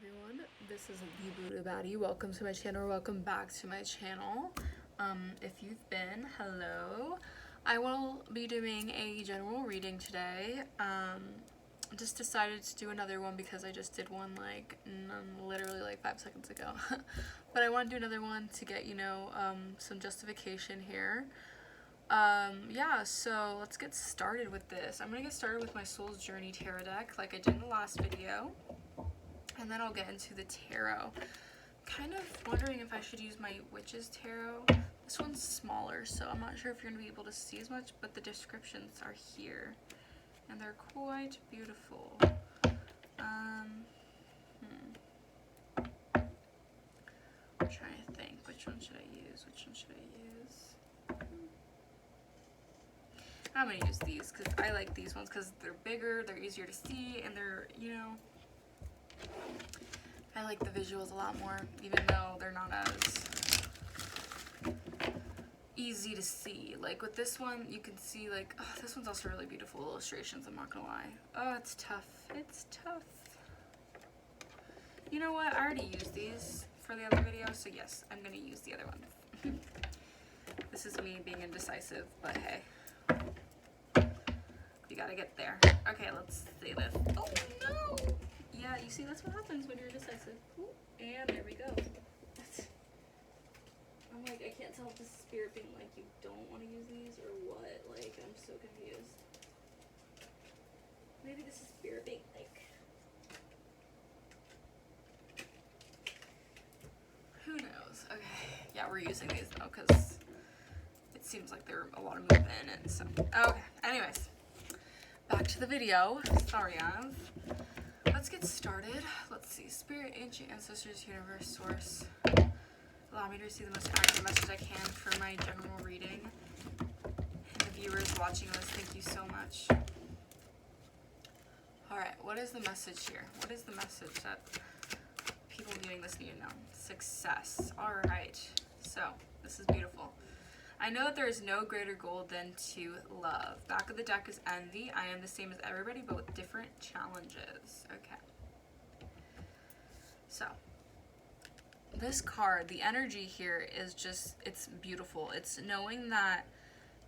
everyone, this is the Buddha Baddie. Welcome to my channel, welcome back to my channel. If you've been, hello. I will be doing a general reading today. Just decided to do another one because I just did one like literally like 5 seconds ago. But I want to do another one to get, some justification here. Yeah, so let's get started with this. I'm gonna get started with my Soul's Journey Tarot deck like I did in the last video. And then I'll get into the tarot. Kind of wondering if I should use my Witch's Tarot. This one's smaller, so I'm not sure if you're going to be able to see as much, but the descriptions are here. And they're quite beautiful. I'm trying to think. Which one should I use? Which one should I use? I'm going to use these because I like these ones because they're bigger, they're easier to see, and they're, I like the visuals a lot more, even though they're not as easy to see. Like with this one, you can see like, oh, this one's also really beautiful illustrations, I'm not gonna lie. Oh, it's tough. It's tough. You know what? I already used these for the other video, so yes, I'm gonna use the other one. This is me being indecisive, but hey. You gotta get there. Okay, let's see this. Oh no! Yeah, you see, that's what happens when you're indecisive. Ooh, and there we go. I'm like, I can't tell if this is spirit being like, you don't want to use these or what. Like, I'm so confused. Maybe this is spirit being like... Who knows? Okay. Yeah, we're using these though, because it seems like there are a lot of movement in it, so... Okay, anyways. Back to the video. Sorry, guys. Let's get started. Let's see. Spirit, ancient ancestors, universe, source. Allow me to receive the most accurate message I can for my general reading. And the viewers watching this, thank you so much. Alright, what is the message here? What is the message that people viewing this need to know? Success. Alright. So, this is beautiful. I know that there is no greater goal than to love. Back of the deck is envy. I am the same as everybody, but with different challenges. Okay. So, this card, the energy here is just, it's beautiful. It's knowing that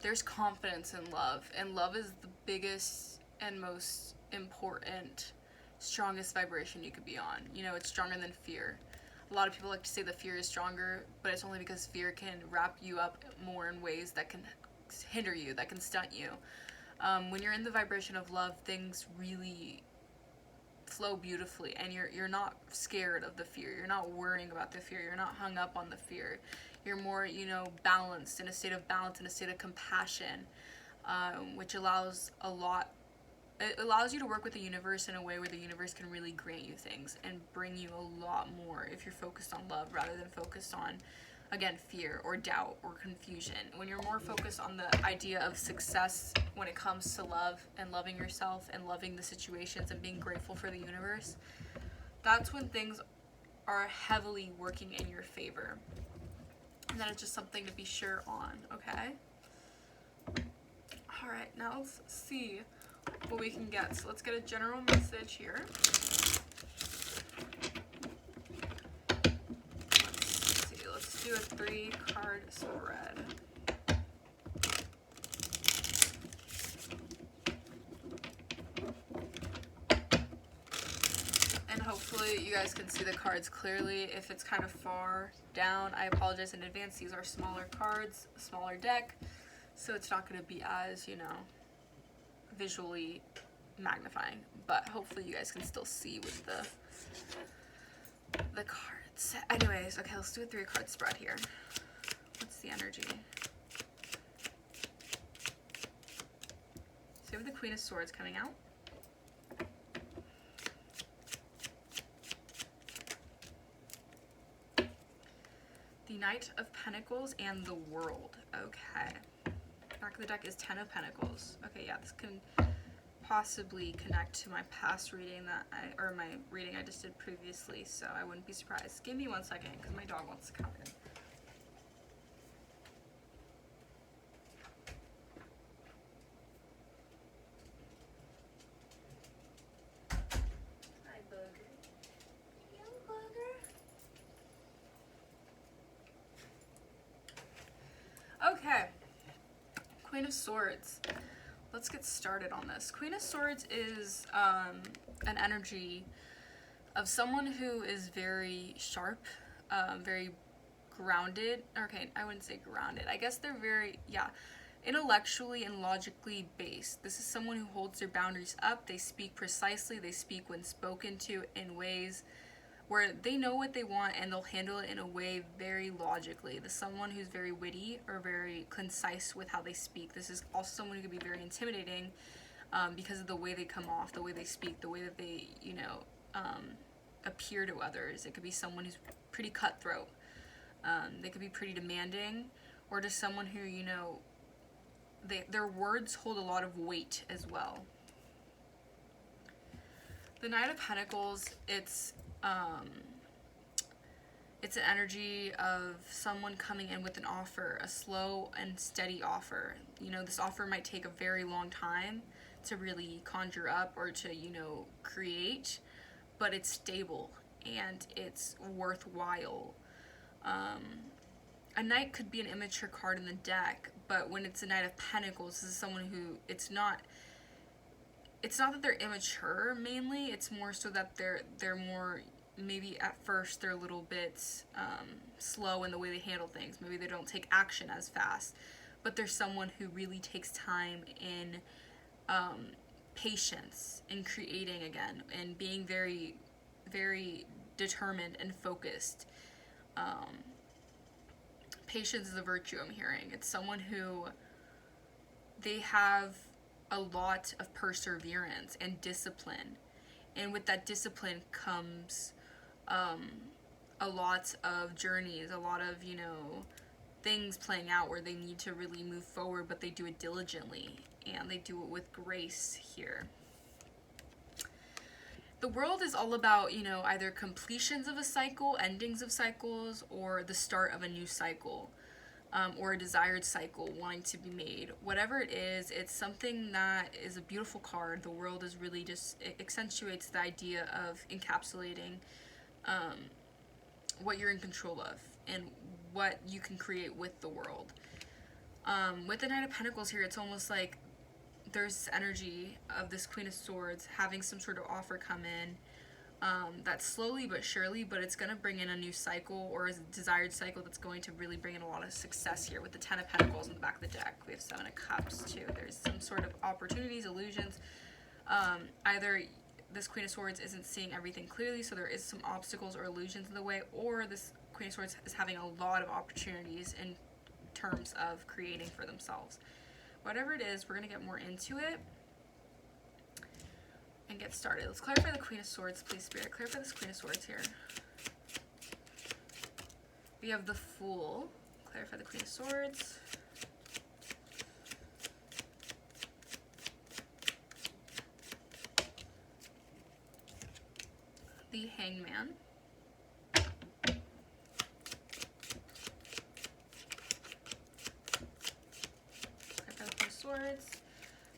there's confidence in love, and love is the biggest and most important, strongest vibration you could be on. It's stronger than fear. A lot of people like to say that fear is stronger, but it's only because fear can wrap you up more in ways that can hinder you, that can stunt you. When you're in the vibration of love, things really flow beautifully, and you're not scared of the fear. You're not worrying about the fear. You're not hung up on the fear. You're more, balanced, in a state of balance, in a state of compassion, which allows a lot. It allows you to work with the universe in a way where the universe can really grant you things and bring you a lot more if you're focused on love rather than focused on, again, fear or doubt or confusion. When you're more focused on the idea of success when it comes to love and loving yourself and loving the situations and being grateful for the universe, that's when things are heavily working in your favor. And that is just something to be sure on, okay? Alright, now let's see what we can get. So let's get a general message here. Let's see, let's do a 3-card spread. And hopefully you guys can see the cards clearly. If it's kind of far down, I apologize in advance. These are smaller cards, a smaller deck, so it's not going to be as, visually magnifying, but hopefully you guys can still see with the cards. Anyways, okay, let's do a 3-card spread here. What's the energy? So we have the Queen of Swords coming out. The Knight of Pentacles and the World. Okay. Back of the deck is 10 of Pentacles. Okay, yeah, this can possibly connect to my past reading or my reading I just did previously, so I wouldn't be surprised. Give me 1 second, because my dog wants to come in. Hi, bug. Meow. Queen of Swords. Let's get started on this. Queen of Swords is an energy of someone who is very sharp, very grounded. Okay, I wouldn't say grounded. I guess they're very, intellectually and logically based. This is someone who holds their boundaries up. They speak precisely. They speak when spoken to in ways where they know what they want and they'll handle it in a way very logically. This is someone who's very witty or very concise with how they speak. This is also someone who can be very intimidating because of the way they come off, the way they speak, the way that they, appear to others. It could be someone who's pretty cutthroat. They could be pretty demanding, or just someone who, their words hold a lot of weight as well. The Knight of Pentacles, it's an energy of someone coming in with an offer, a slow and steady offer. This offer might take a very long time to really conjure up or to, create, but it's stable and it's worthwhile. A knight could be an immature card in the deck, but when it's a Knight of Pentacles, this is someone who, it's not that they're immature mainly, it's more so that they're more, maybe at first they're a little bit slow in the way they handle things. Maybe they don't take action as fast, but there's someone who really takes time in patience in creating again and being very, very determined and focused. Patience is a virtue I'm hearing. It's someone who, they have a lot of perseverance and discipline, and with that discipline comes a lot of journeys, a lot of things playing out where they need to really move forward, but they do it diligently and they do it with grace here. The world is all about, either completions of a cycle, endings of cycles, or the start of a new cycle, or a desired cycle wanting to be made. Whatever it is, it's something that is a beautiful card. The world is really just, it accentuates the idea of encapsulating what you're in control of and what you can create with the world. With the Knight of Pentacles here, it's almost like there's this energy of this Queen of Swords having some sort of offer come in that's slowly but surely, but it's going to bring in a new cycle or a desired cycle that's going to really bring in a lot of success here. With the Ten of Pentacles in the back of the deck, we have Seven of Cups too. There's some sort of opportunities, illusions. Either this Queen of Swords isn't seeing everything clearly, so there is some obstacles or illusions in the way, or this Queen of Swords is having a lot of opportunities in terms of creating for themselves. Whatever it is, we're going to get more into it and get started. Let's clarify the Queen of Swords, please, Spirit. Clarify this Queen of Swords here. We have the Fool. Clarify the Queen of Swords. The Hangman. Swords,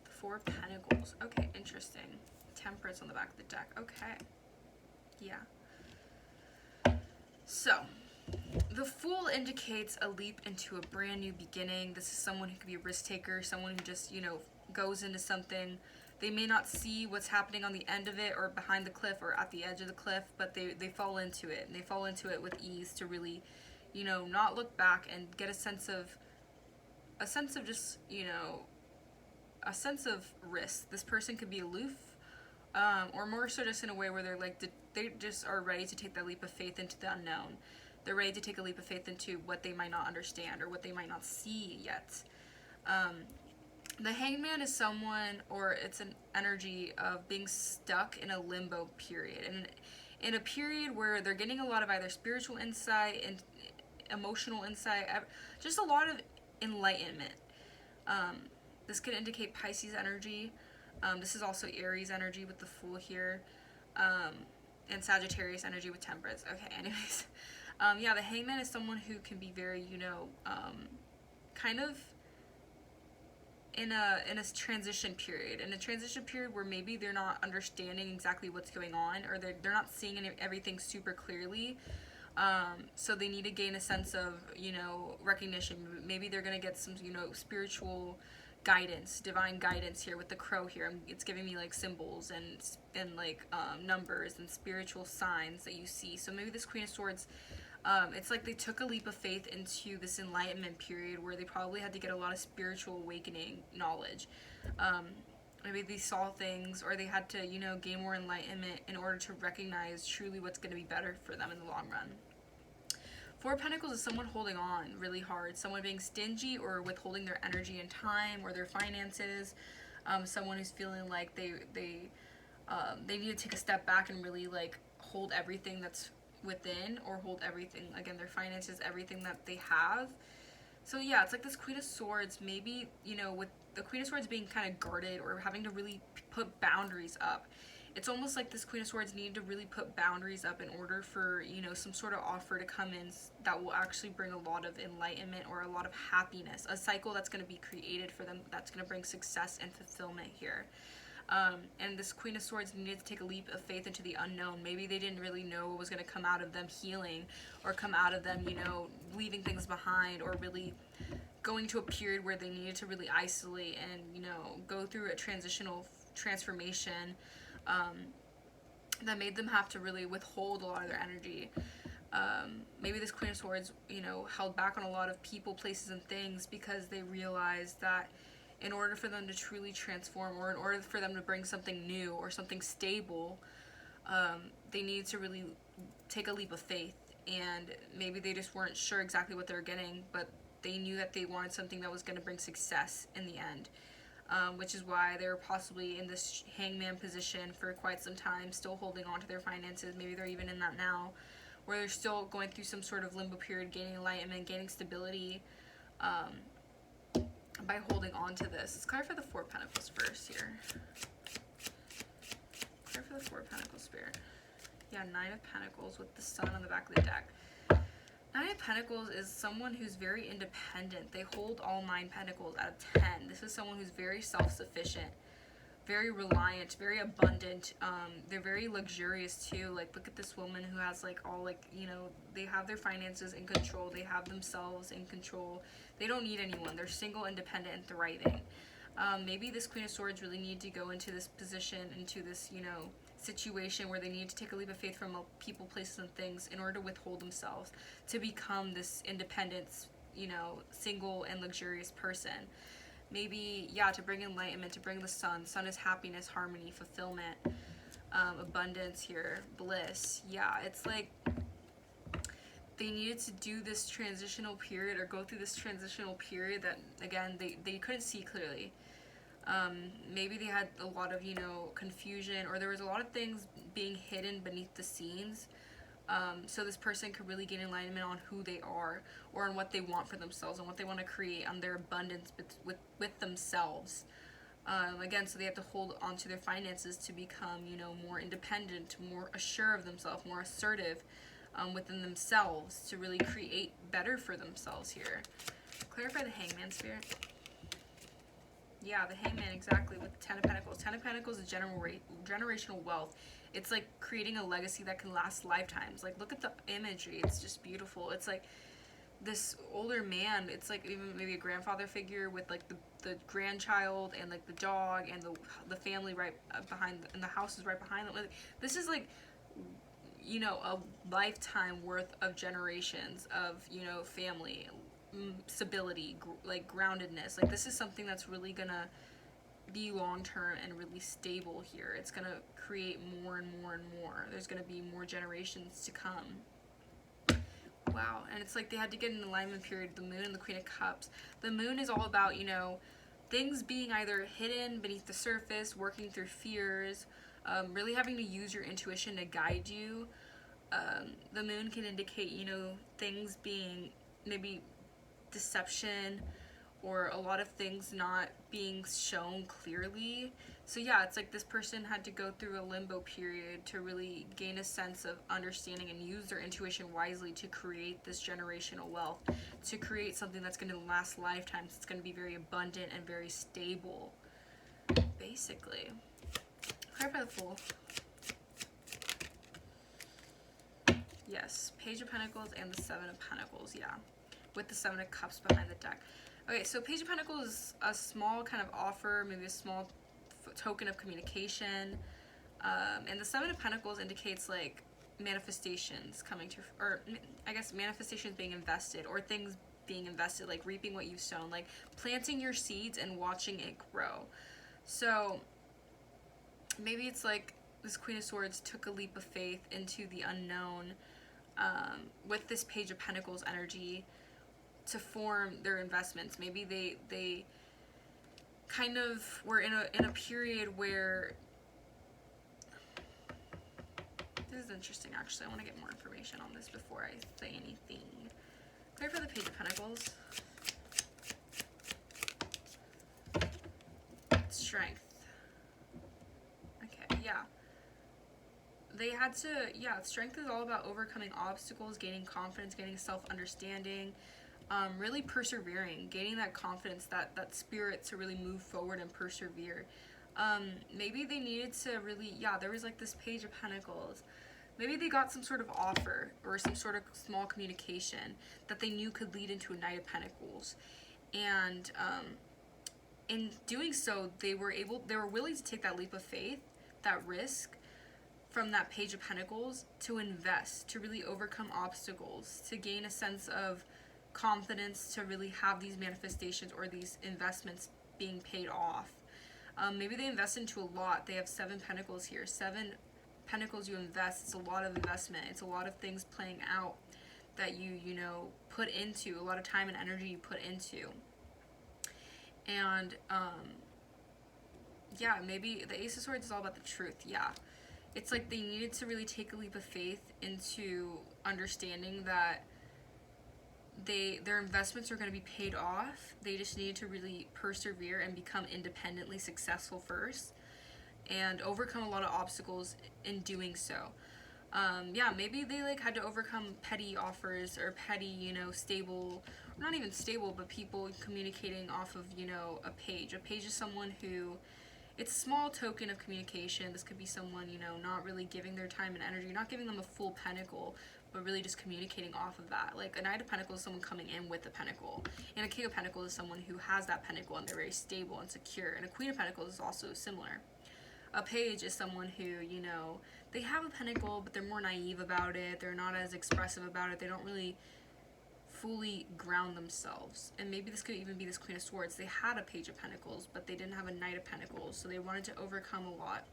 the Four of Pentacles. Okay, interesting. Temperance on the back of the deck. Okay. Yeah. So, the Fool indicates a leap into a brand new beginning. This is someone who could be a risk taker, someone who just, goes into something. They may not see what's happening on the end of it or behind the cliff or at the edge of the cliff, but they fall into it, and they fall into it with ease to really, not look back and get a sense of just, a sense of risk. This person could be aloof, or more so just in a way where they're like, they just are ready to take that leap of faith into the unknown. They're ready to take a leap of faith into what they might not understand or what they might not see yet. The Hangman is someone, or it's an energy of being stuck in a limbo period, and in a period where they're getting a lot of either spiritual insight and emotional insight, just a lot of enlightenment. This could indicate Pisces energy. This is also Aries energy with the Fool here, and Sagittarius energy with Temperance. Okay, anyways. The Hangman is someone who can be very, kind of in a transition period. In a transition period where maybe they're not understanding exactly what's going on, or they're not seeing everything super clearly. So they need to gain a sense of, recognition. Maybe they're going to get some, spiritual guidance, divine guidance here with the crow here. It's giving me like symbols and like numbers and spiritual signs that you see. So maybe this Queen of Swords, it's like they took a leap of faith into this enlightenment period where they probably had to get a lot of spiritual awakening knowledge. Maybe they saw things, or they had to, you know, gain more enlightenment in order to recognize truly what's going to be better for them in the long run. Four of Pentacles is someone holding on really hard, someone being stingy or withholding their energy and time or their finances, someone who's feeling like they need to take a step back and really like hold everything that's within, or hold everything, again, their finances, everything that they have. So yeah, it's like this Queen of Swords, maybe, you know, with the Queen of Swords being kind of guarded or having to really put boundaries up. It's almost like this Queen of Swords needed to really put boundaries up in order for, you know, some sort of offer to come in that will actually bring a lot of enlightenment or a lot of happiness. A cycle that's going to be created for them that's going to bring success and fulfillment here. And this Queen of Swords needed to take a leap of faith into the unknown. Maybe they didn't really know what was going to come out of them healing, or come out of them, you know, leaving things behind, or really going to a period where they needed to really isolate and, you know, go through a transformation that made them have to really withhold a lot of their energy. Maybe this Queen of Swords, you know, held back on a lot of people, places, and things because they realized that in order for them to truly transform, or in order for them to bring something new or something stable, they needed to really take a leap of faith. And maybe they just weren't sure exactly what they were getting, but they knew that they wanted something that was going to bring success in the end. Which is why they were possibly in this hangman position for quite some time, still holding on to their finances. Maybe they're even in that now, where they're still going through some sort of limbo period, gaining enlightenment, gaining stability, by holding on to this. Let's clarify the Four of Pentacles first here. Clarify the Four of Pentacles, Spirit. Yeah, Nine of Pentacles with the Sun on the back of the deck. Nine of Pentacles is someone who's very independent. They hold all 9 Pentacles out of 10. This is someone who's very self-sufficient, very reliant, very abundant. They're very luxurious too. Like, look at this woman who has like all, like, you know, they have their finances in control. They have themselves in control. They don't need anyone. They're single, independent, and thriving. Maybe this Queen of Swords really need to go into this position, into this, you know, situation where they need to take a leap of faith from people, places, and things in order to withhold themselves, to become this independent, you know, single and luxurious person. Maybe, yeah, to bring enlightenment, to bring the sun. Sun is happiness, harmony, fulfillment, abundance here, bliss. Yeah, it's like they needed to do this transitional period, or go through this transitional period that, again, they couldn't see clearly. Maybe they had a lot of, you know, confusion, or there was a lot of things being hidden beneath the scenes. So this person could really gain enlightenment on who they are, or on what they want for themselves, and what they want to create, on their abundance with themselves. Again, so they have to hold on to their finances to become, you know, more independent, more assured of themselves, more assertive within themselves, to really create better for themselves here. Clarify the Hangman, Spirit. Yeah, the Hangman, exactly, with the Ten of Pentacles. Ten of Pentacles is generational wealth. It's like creating a legacy that can last lifetimes. Like, look at the imagery. It's just beautiful. It's like this older man. It's like even maybe a grandfather figure with like the grandchild, and like the dog, and the family right behind, and the house is right behind them. Like, this is like, you know, a lifetime worth of generations of, you know, family, stability, like groundedness. Like, this is something that's really gonna be long-term and really stable here. It's gonna create more and more and more. There's gonna be more generations to come. Wow. And it's like they had to get an alignment period, the Moon and the Queen of Cups. The Moon is all about, you know, things being either hidden beneath the surface, working through fears, really having to use your intuition to guide you. The Moon can indicate, you know, things being maybe deception, or a lot of things not being shown clearly. So yeah, it's like this person had to go through a limbo period to really gain a sense of understanding and use their intuition wisely to create this generational wealth, to create something that's going to last lifetimes. It's going to be very abundant and very stable, basically. Clarify the Fool. Yes, Page of Pentacles and the Seven of Pentacles, yeah. With the Seven of Cups behind the deck. Okay, so Page of Pentacles is a small kind of offer, maybe a small token of communication. And the Seven of Pentacles indicates like manifestations coming to, or I guess manifestations being invested, or things being invested, like reaping what you've sown, like planting your seeds and watching it grow. So maybe it's like this Queen of Swords took a leap of faith into the unknown with this Page of Pentacles energy to form their investments. Maybe they kind of were in a period where, this is interesting actually, I want to get more information on this before I say anything. Clear for the Page of Pentacles. Strength. Okay, yeah. They had to, yeah, strength is all about overcoming obstacles, gaining confidence, gaining self-understanding, really persevering, gaining that confidence, that spirit to really move forward and persevere. Maybe they needed to really, yeah, there was like this Page of Pentacles. Maybe they got some sort of offer or some sort of small communication that they knew could lead into a Knight of Pentacles. And in doing so, they were willing to take that leap of faith, that risk from that Page of Pentacles to invest, to really overcome obstacles, to gain a sense of confidence, to really have these manifestations or these investments being paid off. Maybe they invest into a lot. They have 7 Pentacles here. 7 Pentacles you invest. It's a lot of investment. It's a lot of things playing out that you put into, a lot of time and energy you put into. And yeah, maybe the Ace of Swords is all about the truth. Yeah, it's like they needed to really take a leap of faith into understanding that their investments are going to be paid off. They just needed to really persevere and become independently successful first, and overcome a lot of obstacles in doing so. Yeah, maybe they like had to overcome petty offers or petty, stable, or not even stable, but people communicating off of, a page. A page is someone who, it's a small token of communication. This could be someone, not really giving their time and energy, not giving them a full pentacle, but really just communicating off of that. Like a Knight of Pentacles is someone coming in with a pentacle, and a King of Pentacles is someone who has that pentacle and they're very stable and secure, and a Queen of Pentacles is also similar. A page is someone who, they have a pentacle, but they're more naive about it. They're not as expressive about it. They don't really fully ground themselves. And maybe this could even be this Queen of Swords. They had a Page of Pentacles, but they didn't have a Knight of Pentacles. So they wanted to overcome a lot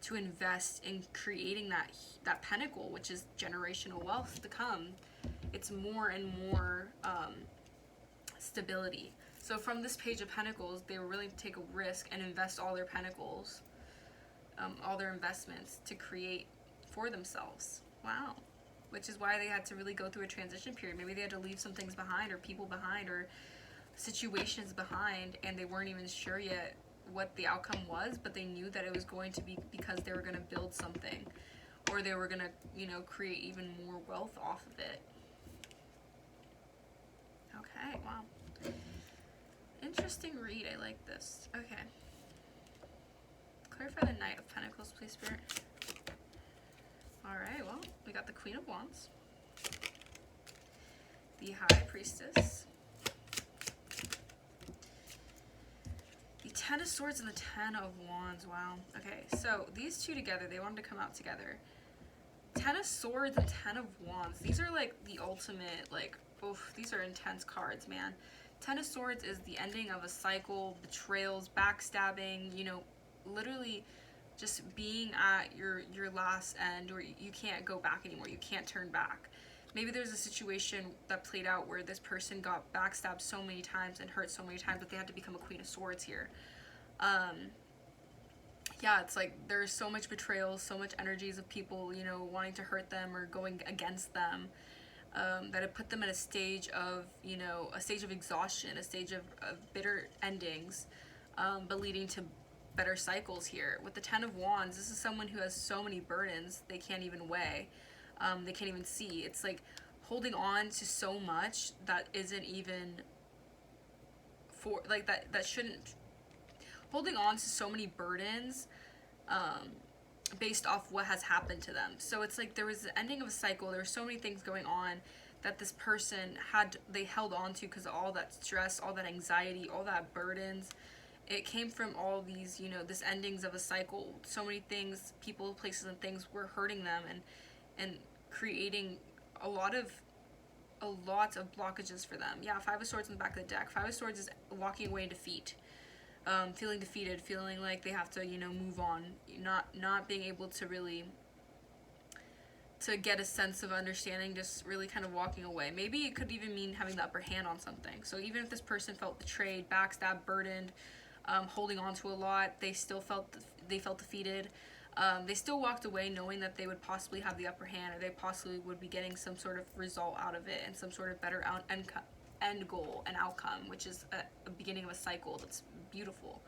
to invest in creating that pentacle, which is generational wealth to come. It's more and more stability. So from this Page of Pentacles, they were willing to take a risk and invest all their pentacles, all their investments to create for themselves. Wow. Which is why they had to really go through a transition period. Maybe they had to leave some things behind, or people behind, or situations behind, and they weren't even sure yet what the outcome was, but they knew that it was going to be because they were going to build something, or they were going to, create even more wealth off of it. Okay, wow. Interesting read. I like this. Okay. Clarify the Knight of Pentacles, please, Spirit. Alright, well, we got the Queen of Wands, the High Priestess, the Ten of Swords, and the Ten of Wands. Wow. Okay, so these two together, they wanted to come out together. Ten of Swords and Ten of Wands. These are like the ultimate, like, oof, these are intense cards, man. Ten of Swords is the ending of a cycle, betrayals, backstabbing, literally just being at your last end, or you can't go back anymore. You can't turn back. Maybe there's a situation that played out where this person got backstabbed so many times and hurt so many times that they had to become a Queen of Swords here. Yeah, it's like there's so much betrayal, so much energies of people, wanting to hurt them or going against them, that it put them at a stage of, a stage of exhaustion, a stage of bitter endings, but leading to better cycles here. With the Ten of Wands, this is someone who has so many burdens they can't even weigh, they can't even see. It's like holding on to so much that isn't even for, like, that shouldn't, holding on to so many burdens based off what has happened to them. So it's like there was the ending of a cycle, there were so many things going on that this person they held on to because of all that stress, all that anxiety, all that burdens. It came from all these, this endings of a cycle. So many things, people, places, and things were hurting them and creating a lot of blockages for them. Yeah, Five of Swords in the back of the deck. Five of Swords is walking away in defeat. Feeling defeated, feeling like they have to, move on, not being able to really to get a sense of understanding, just really kind of walking away. Maybe it could even mean having the upper hand on something. So even if this person felt betrayed, backstabbed, burdened, holding on to a lot, they felt defeated. They still walked away knowing that they would possibly have the upper hand, or they possibly would be getting some sort of result out of it and some sort of better end goal and outcome, which is a beginning of a cycle that's beautiful.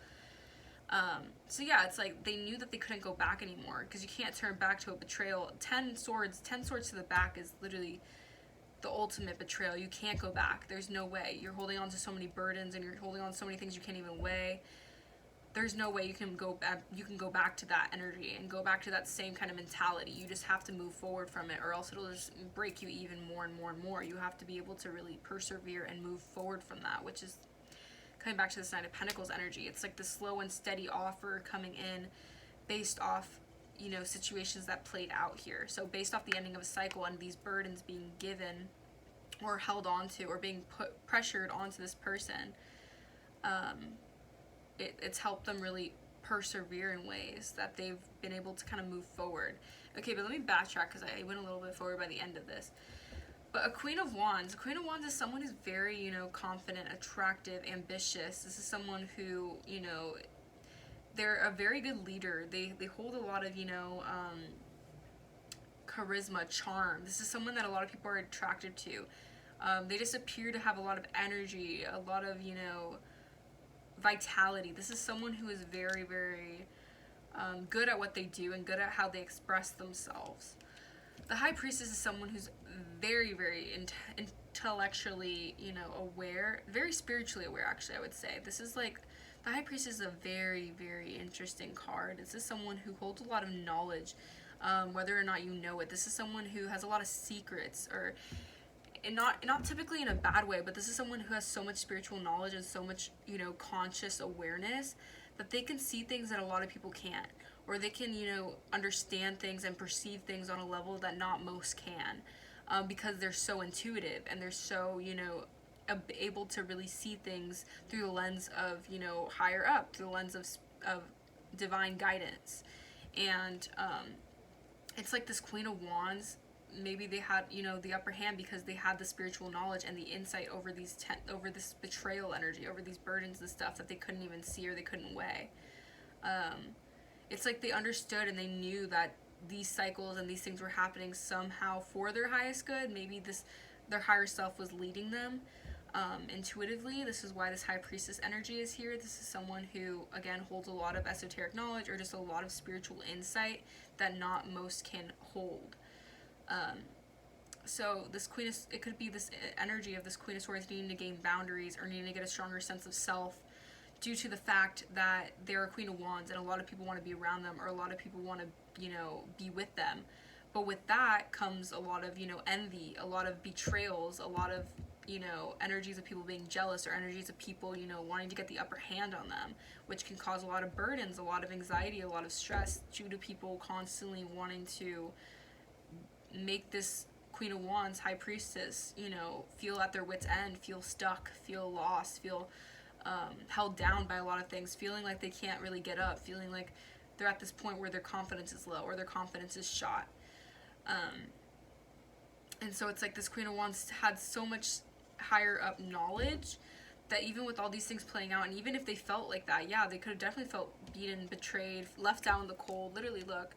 So yeah, it's like they knew that they couldn't go back anymore, because you can't turn back to a betrayal. 10 swords to the back is literally the ultimate betrayal. You can't go back. There's no way. You're holding on to so many burdens, and you're holding on to so many things you can't even weigh. There's no way you can go back to that energy and go back to that same kind of mentality. You just have to move forward from it, or else it'll just break you even more and more and more. You have to be able to really persevere and move forward from that, which is coming back to this Nine of Pentacles energy. It's like the slow and steady offer coming in based off, situations that played out here. So based off the ending of a cycle and these burdens being given or held onto or being pressured onto this person, it's helped them really persevere in ways that they've been able to kind of move forward. Okay, but let me backtrack, because I went a little bit forward by the end of this. But a Queen of Wands is someone who's very, confident, attractive, ambitious. This is someone who, they're a very good leader. They hold a lot of, charisma, charm. This is someone that a lot of people are attracted to. They just appear to have a lot of energy, a lot of, vitality. This is someone who is very, very good at what they do and good at how they express themselves. The High Priestess is someone who's very, very intellectually, aware, very spiritually aware, actually, I would say. This is like, the High Priestess is a very, very interesting card. This is someone who holds a lot of knowledge, whether or not you know it. This is someone who has a lot of secrets, and not typically in a bad way, but this is someone who has so much spiritual knowledge and so much, conscious awareness that they can see things that a lot of people can't. Or they can, understand things and perceive things on a level that not most can, because they're so intuitive and they're so, able to really see things through the lens of, higher up, through the lens of divine guidance. And it's like this Queen of Wands, maybe they had, the upper hand because they had the spiritual knowledge and the insight over over this betrayal energy, over these burdens and stuff that they couldn't even see or they couldn't weigh. It's like they understood and they knew that these cycles and these things were happening somehow for their highest good. Maybe their higher self was leading them intuitively. This is why this High Priestess energy is here. This is someone who, again, holds a lot of esoteric knowledge or just a lot of spiritual insight that not most can hold. So this it could be this energy of this Queen of Swords needing to gain boundaries or needing to get a stronger sense of self, due to the fact that they're a Queen of Wands and a lot of people want to be around them, or a lot of people want to, be with them. But with that comes a lot of, envy, a lot of betrayals, a lot of, energies of people being jealous, or energies of people, wanting to get the upper hand on them, which can cause a lot of burdens, a lot of anxiety, a lot of stress, due to people constantly wanting to make this Queen of Wands, High Priestess, feel at their wit's end, feel stuck, feel lost, feel held down by a lot of things, feeling like they can't really get up, feeling like they're at this point where their confidence is low or their confidence is shot. And so it's like this Queen of Wands had so much higher up knowledge that even with all these things playing out, and even if they felt like that, yeah, they could have definitely felt beaten, betrayed, left out in the cold. Literally, look,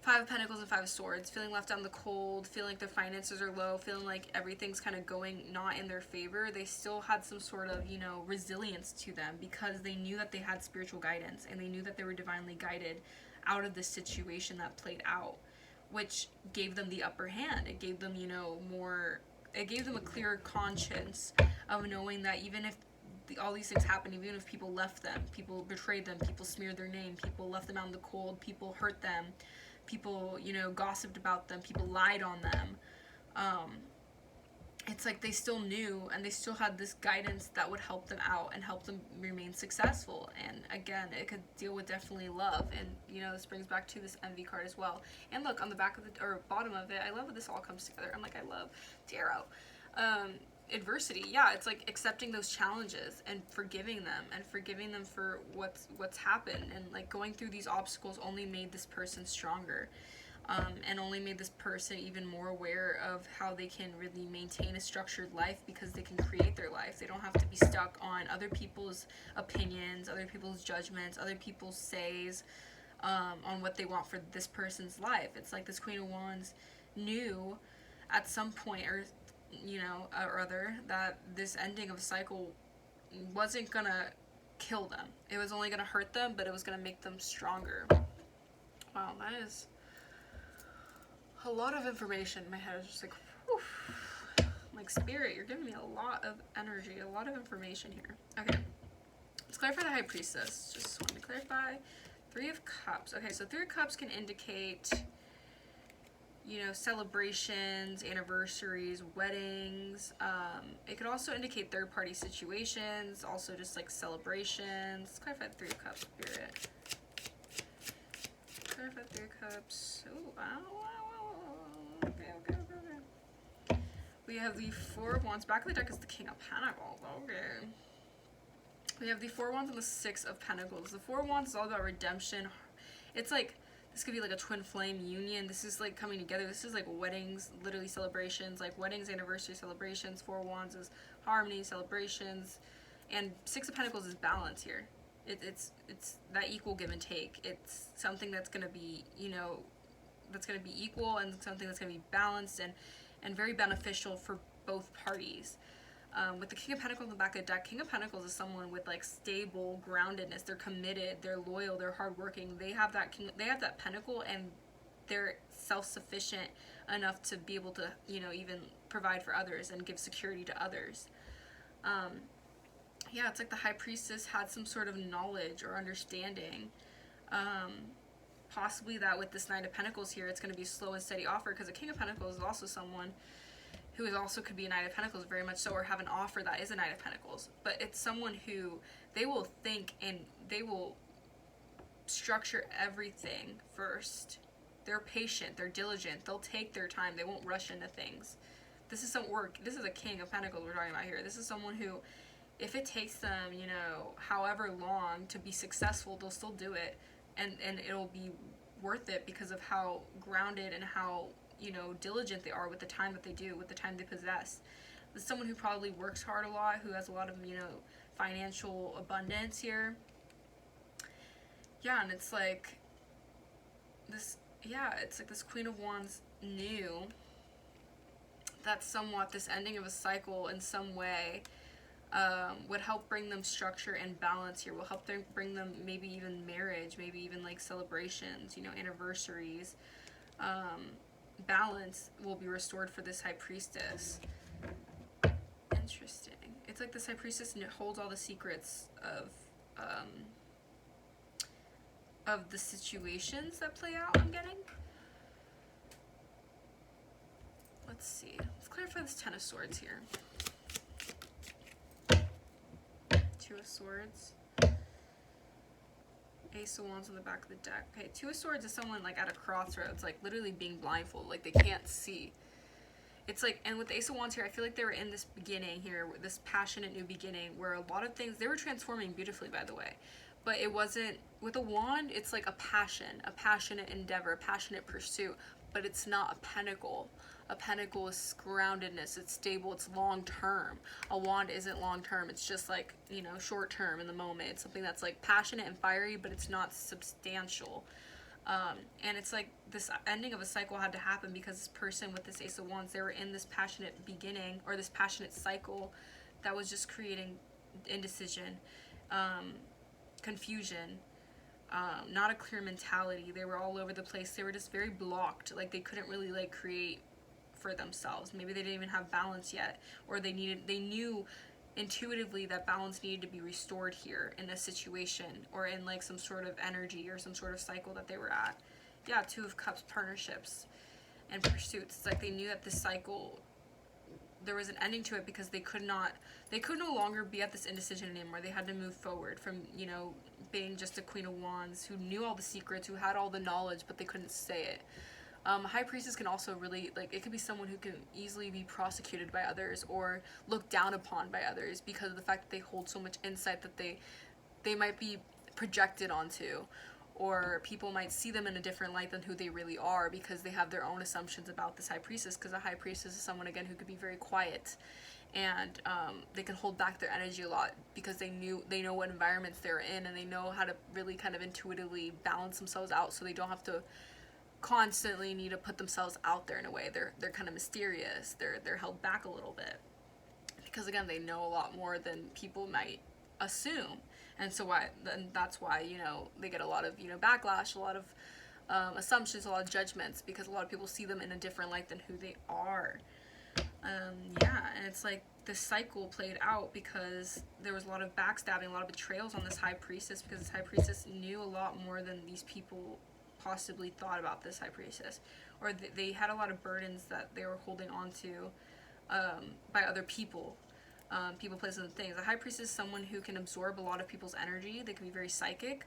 Five of Pentacles and Five of Swords, feeling left out in the cold, feeling like their finances are low, feeling like everything's kind of going not in their favor. They still had some sort of, resilience to them, because they knew that they had spiritual guidance and they knew that they were divinely guided out of this situation that played out, which gave them the upper hand. It gave them, it gave them a clearer conscience of knowing that even if all these things happened, even if people left them, people betrayed them, people smeared their name, people left them out in the cold, people hurt them, people, gossiped about them, people lied on them, it's like they still knew and they still had this guidance that would help them out and help them remain successful. And again, it could deal with definitely love. And you know, this brings back to this envy card as well. And look on the back of the, or bottom of it, I love how this all comes together. I'm like, I love tarot. Adversity, yeah, it's like accepting those challenges and forgiving them for what's happened. And like going through these obstacles only made this person stronger. And only made this person even more aware of how they can really maintain a structured life, because they can create their life. They don't have to be stuck on other people's opinions, other people's judgments, other people's says on what they want for this person's life. It's like this Queen of Wands knew at some point, or you know, or other, that this ending of a cycle wasn't gonna kill them. It was only gonna hurt them, but it was gonna make them stronger. Wow, that is a lot of information. My head is just like, whew. Like, Spirit, you're giving me a lot of energy, a lot of information here. Okay, let's clarify the High Priestess. Just wanted to clarify. Three of Cups. Okay, so Three of Cups can indicate, you know, celebrations, anniversaries, weddings. It could also indicate third-party situations, also just like celebrations. Let's clarify the Three of Cups, Spirit. Clarify Three of Cups. Oh, wow. Okay. We have the Four of Wands. Back of the deck is the King of Pentacles. Okay. We have the Four of Wands and the Six of Pentacles. The Four of Wands is all about redemption. It's like, this could be like a twin flame union. This is like coming together. This is like weddings, literally celebrations, like weddings, anniversary celebrations. Four of Wands is harmony, celebrations. And Six of Pentacles is balance here. It's that equal give and take. It's something that's going to be, you know, that's going to be equal, and something that's going to be balanced and very beneficial for both parties. With the King of Pentacles in the back of the deck, King of Pentacles is someone with like stable groundedness. They're committed, they're loyal, they're hardworking. They have that pentacle, and they're self-sufficient enough to be able to, you know, even provide for others and give security to others. Yeah, it's like the High Priestess had some sort of knowledge or understanding. Possibly that with this Knight of Pentacles here, it's going to be slow and steady offer, because the King of Pentacles is also someone who is also could be a Knight of Pentacles, very much so, or have an offer that is a Knight of Pentacles. But it's someone who, they will think and they will structure everything first. They're patient, they're diligent, they'll take their time, they won't rush into things. This is this is a King of Pentacles we're talking about here. This is someone who, if it takes them, you know, however long to be successful, they'll still do it. And it'll be worth it because of how grounded and how, you know, diligent they are with the time that they do, with the time they possess. This is someone who probably works hard a lot, who has a lot of, you know, financial abundance here. Yeah, and it's like this, yeah, it's like this Queen of Wands knew that somewhat this ending of a cycle in some way would help bring them structure and balance here, will help them bring them maybe even marriage, maybe even like celebrations, you know, anniversaries. Balance will be restored for this High Priestess. Interesting. It's like this High Priestess holds all the secrets of the situations that play out, I'm getting. Let's see. Let's clarify this Ten of Swords here. Two of Swords. Ace of Wands on the back of the deck. Okay, Two of Swords is someone like at a crossroads, like literally being blindfolded, like they can't see. It's like, and with the Ace of Wands here, I feel like they were in this beginning here, this passionate new beginning, where a lot of things, they were transforming beautifully, by the way. But it wasn't, with a wand, it's like a passion, a passionate endeavor, a passionate pursuit, but it's not a pentacle. A pentacle is groundedness, it's stable, it's long-term. A wand isn't long-term, it's just like, you know, short-term in the moment. It's something that's like passionate and fiery, but it's not substantial. And it's like this ending of a cycle had to happen because this person with this Ace of Wands, they were in this passionate beginning, or this passionate cycle that was just creating indecision, confusion, not a clear mentality. They were all over the place. They were just very blocked. Like they couldn't really like create for themselves. Maybe they didn't even have balance yet, or they knew intuitively that balance needed to be restored here in a situation, or in like some sort of energy or some sort of cycle that they were at. Yeah, Two of Cups, partnerships and pursuits. It's like they knew that this cycle there was an ending to it because they could no longer be at this indecision anymore. They had to move forward from, you know, being just a Queen of Wands who knew all the secrets, who had all the knowledge, but they couldn't say it. High Priestess can also really, like, it could be someone who can easily be prosecuted by others or looked down upon by others because of the fact that they hold so much insight that they might be projected onto, or people might see them in a different light than who they really are because they have their own assumptions about this High Priestess, because a High Priestess is someone, again, who could be very quiet, and they can hold back their energy a lot because they know what environments they're in, and they know how to really kind of intuitively balance themselves out so they don't have to constantly need to put themselves out there in a way. They're kind of mysterious. They're held back a little bit because, again, they know a lot more than people might assume. And so that's why, you know, they get a lot of, you know, backlash, a lot of assumptions, a lot of judgments, because a lot of people see them in a different light than who they are. Yeah, and it's like this cycle played out because there was a lot of backstabbing, a lot of betrayals on this High Priestess, because this High Priestess knew a lot more than these people possibly thought about this High Priestess, or they had a lot of burdens that they were holding on to by other people. People, places, and things. A High Priestess is someone who can absorb a lot of people's energy. They can be very psychic,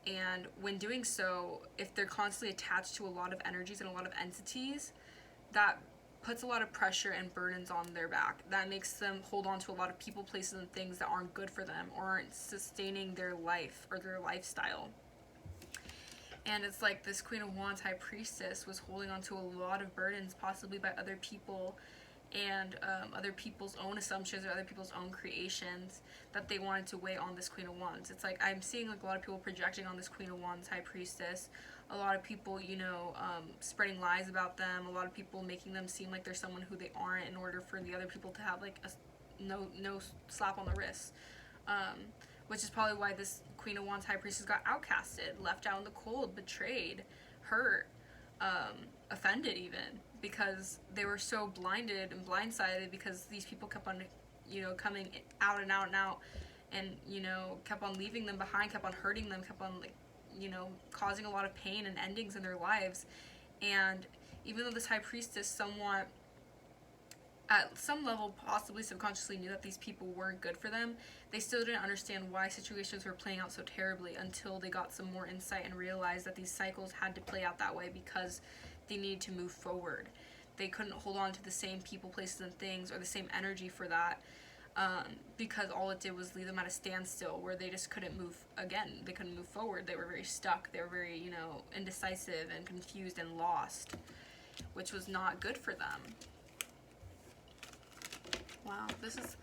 and when doing so, if they're constantly attached to a lot of energies and a lot of entities, that puts a lot of pressure and burdens on their back. That makes them hold on to a lot of people, places, and things that aren't good for them or aren't sustaining their life or their lifestyle. And it's like this Queen of Wands High Priestess was holding on to a lot of burdens, possibly by other people, and other people's own assumptions or other people's own creations that they wanted to weigh on this Queen of Wands. It's like I'm seeing like a lot of people projecting on this Queen of Wands High Priestess, a lot of people, you know, spreading lies about them, a lot of people making them seem like they're someone who they aren't in order for the other people to have like a no slap on the wrist, which is probably why this Queen of Wands High Priestess got outcasted, left out in the cold, betrayed, hurt, offended even, because they were so blinded and blindsided because these people kept on, you know, coming out and out and out, and, you know, kept on leaving them behind, kept on hurting them, kept on, like, you know, causing a lot of pain and endings in their lives. And even though this High Priestess somewhat, at some level, possibly subconsciously knew that these people weren't good for them, they still didn't understand why situations were playing out so terribly until they got some more insight and realized that these cycles had to play out that way because they needed to move forward. They couldn't hold on to the same people, places, and things, or the same energy for that, because all it did was leave them at a standstill where they just couldn't move again. They couldn't move forward. They were very stuck. They were very, you know, indecisive and confused and lost, which was not good for them. Wow, this is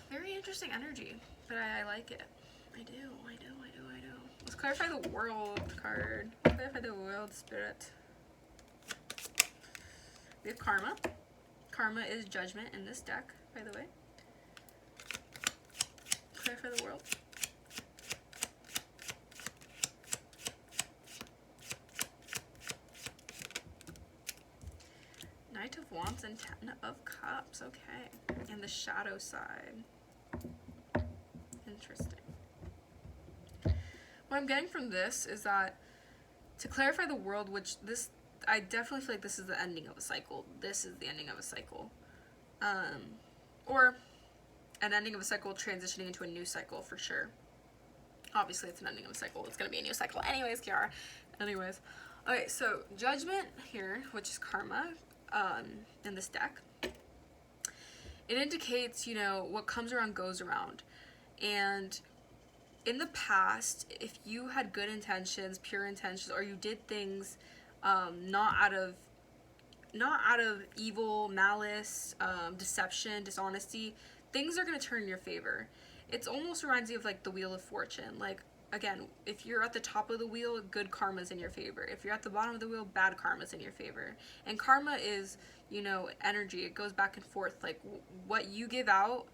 very interesting energy, but I like it. I do. Let's clarify the World card. Clarify the World, Spirit. We have Karma. Karma is judgment in this deck, by the way. Clarify the World. Knight of Wands and Ten of Cups. Okay. And the shadow side. Interesting. What I'm getting from this is that to clarify the World, which this, I definitely feel like this is the ending of a cycle. This is the ending of a cycle. Or an ending of a cycle transitioning into a new cycle for sure. Obviously, it's an ending of a cycle. It's going to be a new cycle. Anyways, Kiara. Anyways. Okay, so Judgment here, which is Karma, in this deck. It indicates, you know, what comes around goes around. And in the past, if you had good intentions, pure intentions, or you did things not out of evil, malice, deception, dishonesty, things are going to turn in your favor. It almost reminds me of like the Wheel of Fortune. Like, again, if you're at the top of the wheel, good karma's in your favor. If you're at the bottom of the wheel, bad karma's in your favor. And karma is, you know, energy. It goes back and forth. Like, what you give out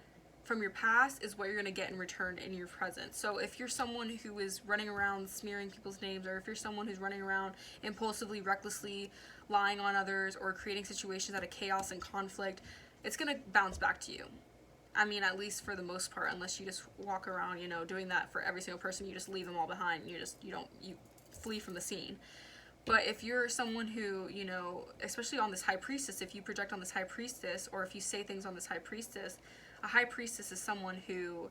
from your past is what you're going to get in return in your present. So if you're someone who is running around smearing people's names, or if you're someone who's running around impulsively, recklessly lying on others, or creating situations out of chaos and conflict, it's going to bounce back to you. I mean, at least for the most part, unless you just walk around, you know, doing that for every single person, you just leave them all behind. You flee from the scene. But if you're someone who, you know, especially on this high priestess, if you project on this high priestess, or if you say things on this high priestess, a high priestess is someone who,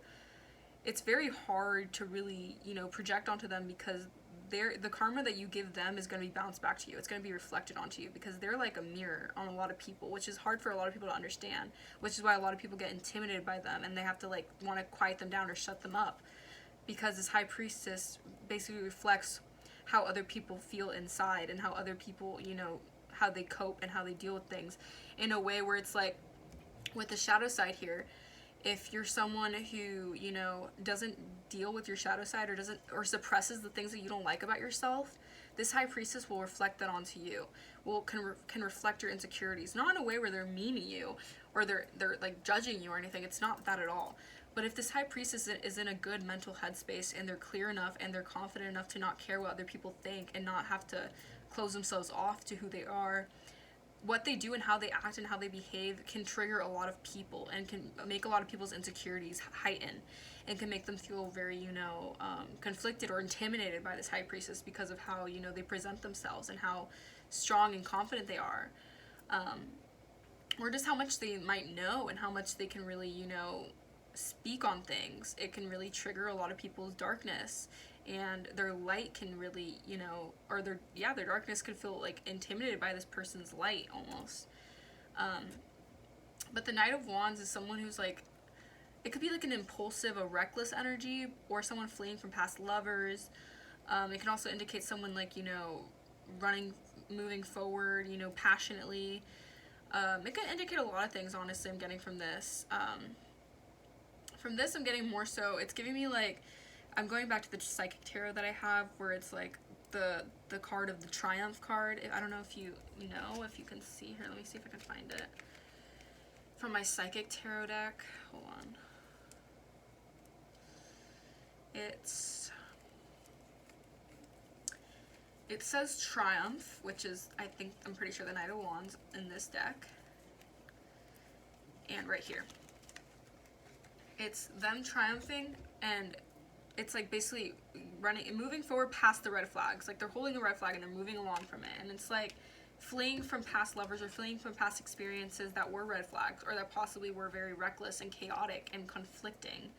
it's very hard to really, you know, project onto them, because the karma that you give them is going to be bounced back to you. It's going to be reflected onto you, because they're like a mirror on a lot of people, which is hard for a lot of people to understand, which is why a lot of people get intimidated by them, and they have to like want to quiet them down or shut them up, because this high priestess basically reflects how other people feel inside, and how other people, you know, how they cope and how they deal with things, in a way where it's like, with the shadow side here, if you're someone who, you know, doesn't deal with your shadow side, or doesn't, or suppresses the things that you don't like about yourself, this high priestess will reflect that onto you. Can reflect your insecurities, not in a way where they're mean to you, or they're like judging you or anything. It's not that at all. But if this high priestess is in a good mental headspace, and they're clear enough and they're confident enough to not care what other people think, and not have to close themselves off to who they are, what they do and how they act and how they behave can trigger a lot of people, and can make a lot of people's insecurities heighten, and can make them feel very, you know, conflicted or intimidated by this high priestess, because of how, you know, they present themselves and how strong and confident they are, or just how much they might know and how much they can really, you know, speak on things. It can really trigger a lot of people's darkness, and their light can really, you know, or their darkness could feel like intimidated by this person's light almost. But the Knight of Wands is someone who's like, it could be like an impulsive, a reckless energy, or someone fleeing from past lovers. It can also indicate someone like, you know, moving forward, you know, passionately. It can indicate a lot of things, honestly, I'm getting from this. From this, I'm getting more so, it's giving me like, I'm going back to the psychic tarot that I have, where it's like the card of the Triumph card. I don't know if you know, if you can see here. Let me see if I can find it. From my psychic tarot deck. Hold on. It says Triumph, which is, I'm pretty sure the Knight of Wands in this deck. And right here. It's them triumphing, and it's like basically moving forward past the red flags. Like they're holding a red flag and they're moving along from it. And it's like fleeing from past lovers, or fleeing from past experiences that were red flags, or that possibly were very reckless and chaotic and conflicting,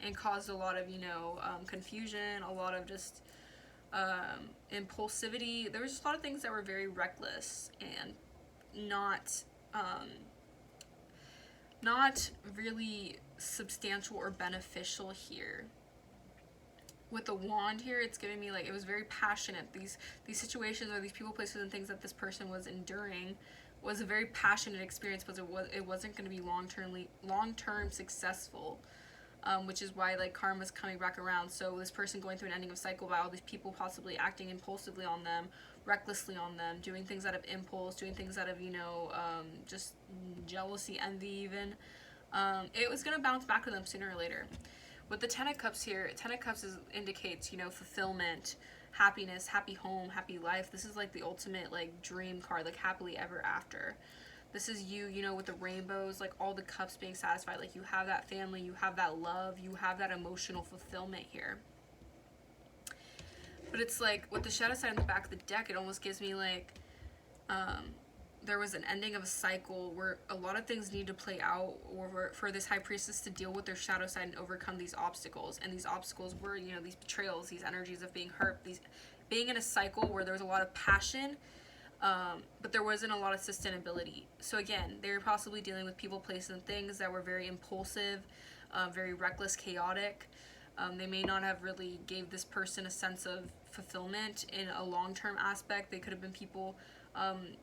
and caused a lot of, you know, confusion, a lot of just impulsivity. There was just a lot of things that were very reckless and not really substantial or beneficial here. With the wand here, it's giving me like, it was very passionate. These situations, or these people, places, and things that this person was enduring was a very passionate experience, but it wasn't going to be long-term successful, which is why like karma's coming back around. So this person going through an ending of cycle by all these people possibly acting impulsively on them, recklessly on them, doing things out of impulse, doing things out of, you know, just jealousy, envy even. It was going to bounce back to them sooner or later. With the Ten of Cups here, Ten of Cups indicates, you know, fulfillment, happiness, happy home, happy life. This is like the ultimate like dream card, like happily ever after. This is you know, with the rainbows, like all the cups being satisfied. Like you have that family, you have that love, you have that emotional fulfillment here. But it's like, with the shadow side on the back of the deck, it almost gives me like, there was an ending of a cycle where a lot of things need to play out, or for this high priestess to deal with their shadow side and overcome these obstacles. And these obstacles were, you know, these betrayals, these energies of being hurt, these being in a cycle where there was a lot of passion, but there wasn't a lot of sustainability. So again, they were possibly dealing with people, places, and things that were very impulsive, very reckless, chaotic. They may not have really gave this person a sense of fulfillment in a long-term aspect. They could have been people,